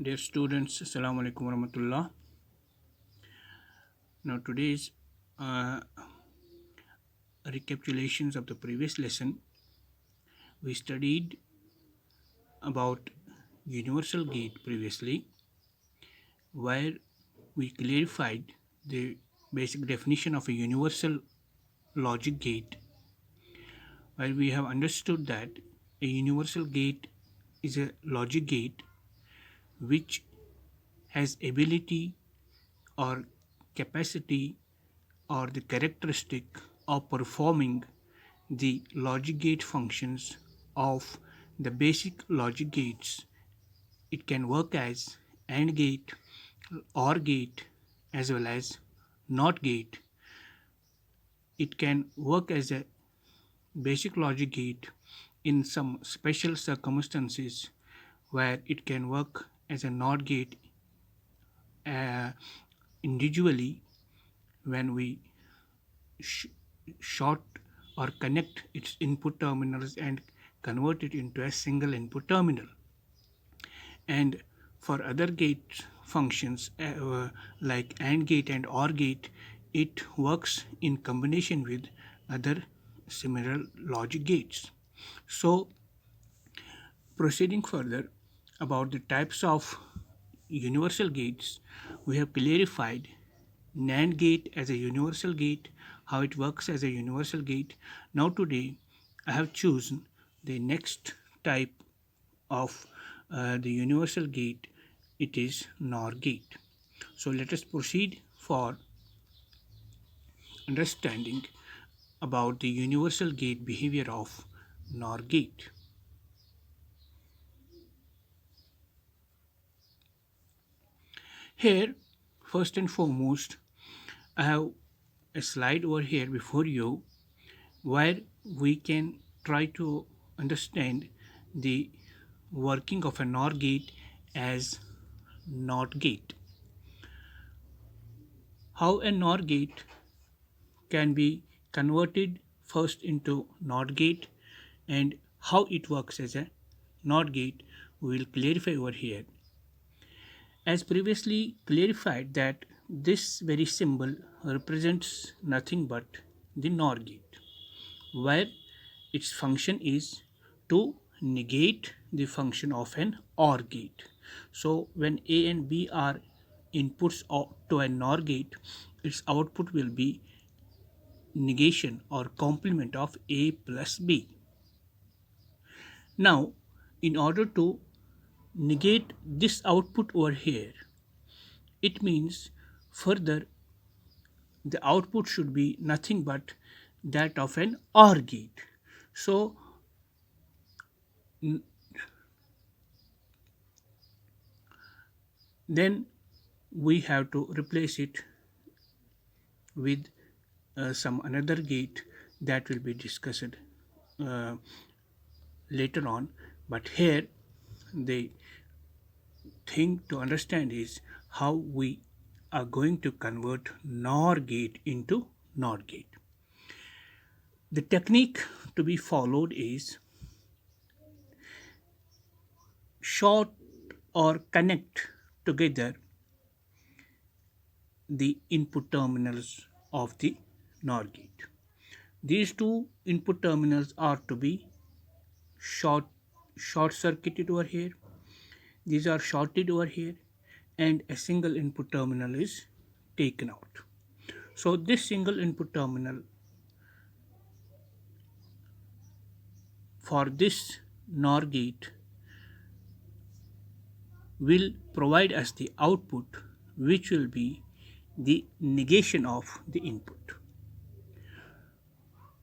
Dear students, Assalamu alaikum warahmatullah. Now today's uh, recapitulations of the previous lesson, we studied about universal gate previously, where we clarified the basic definition of a universal logic gate, where we have understood that a universal gate is a logic gate which has ability or capacity or the characteristic of performing the logic gate functions of the basic logic gates. It can work as AND gate, OR gate, as well as NOT gate. It can work as a basic logic gate in some special circumstances where it can work as a NOT gate uh, individually when we sh- short or connect its input terminals and convert it into a single input terminal. And for other gate functions like AND gate and OR gate, it works in combination with other similar logic gates. So, proceeding further about the types of universal gates, we have clarified NAND gate as a universal gate, how it works as a universal gate. Now today I have chosen the next type of the universal gate. It is NOR gate. So let us proceed for understanding about the universal gate behavior of NOR gate. Here, first and foremost, I have a slide over here before you where we can try to understand the working of a NOR gate as NOT gate. How a NOR gate can be converted first into NOT gate and how it works as a NOT gate we will clarify over here. As previously clarified that this very symbol represents nothing but the NOR gate, where its function is to negate the function of an OR gate. So when A and B are inputs to a NOR gate, its output will be negation or complement of A plus B. Now, in order to negate this output over here, it means further the output should be nothing but that of an OR gate. So then we have to replace it with some another gate that will be discussed uh, later on. But here the thing to understand is how we are going to convert NOR gate into NOT gate. The technique to be followed is short or connect together the input terminals of the NOR gate. These two input terminals are to be short circuited over here. These are shorted over here and a single input terminal is taken out. So this single input terminal for this NOR gate will provide us the output which will be the negation of the input.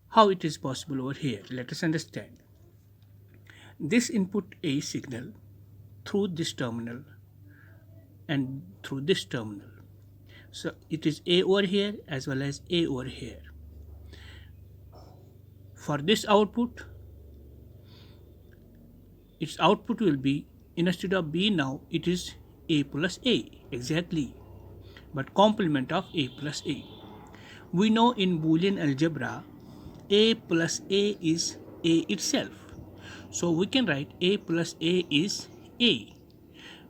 How it is possible over here? Let us understand. This input A signal through this terminal and through this terminal. So it is A over here as well as A over here. For this output, its output will be, instead of B now, it is A plus A, exactly, but complement of A plus A. We know in Boolean algebra, A plus A is A itself. So we can write A plus A is A.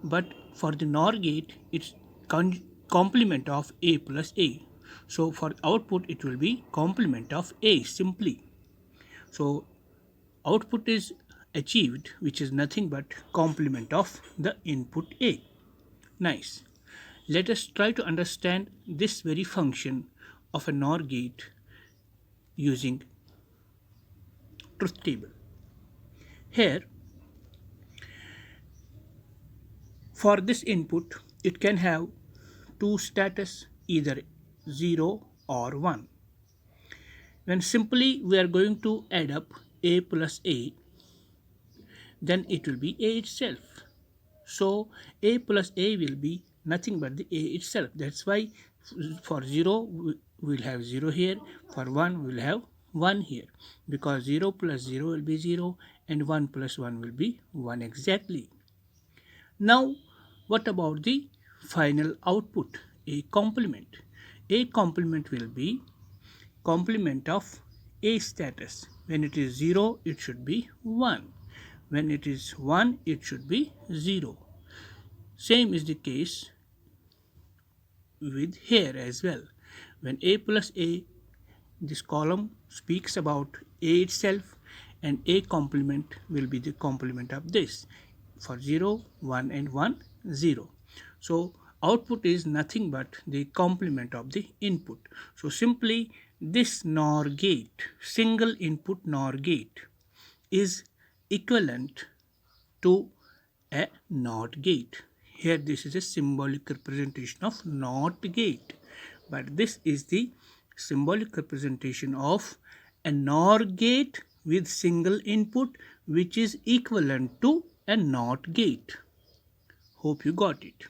but for the NOR gate it's complement of A plus A. So for output it will be complement of A simply. So output is achieved, which is nothing but complement of the input A. Nice. Let us try to understand this very function of a NOR gate using truth table. Here, for this input, it can have two status, either 0 or 1. When simply we are going to add up A plus A, then it will be A itself. So A plus A will be nothing but the A itself. That's why for 0 we'll have 0 here, for 1 we'll have 1 here, because 0 plus 0 will be 0 and 1 plus 1 will be 1 exactly. Now what about the final output, A complement? A complement will be complement of A status. When it is 0 it should be 1. When it is 1 it should be 0. Same is the case with here as well. When A plus A, this column speaks about A itself, and A complement will be the complement of this. For 0, 1 and 1, 0. So output is nothing but the complement of the input. So simply this NOR gate, single input NOR gate, is equivalent to a NOT gate. Here this is a symbolic representation of NOT gate, but this is the symbolic representation of a NOR gate with single input, which is equivalent to a NOT gate. Hope you got it.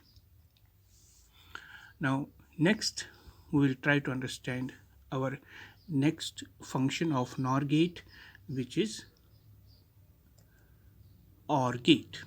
Now next we will try to understand our next function of NOR gate, which is OR gate.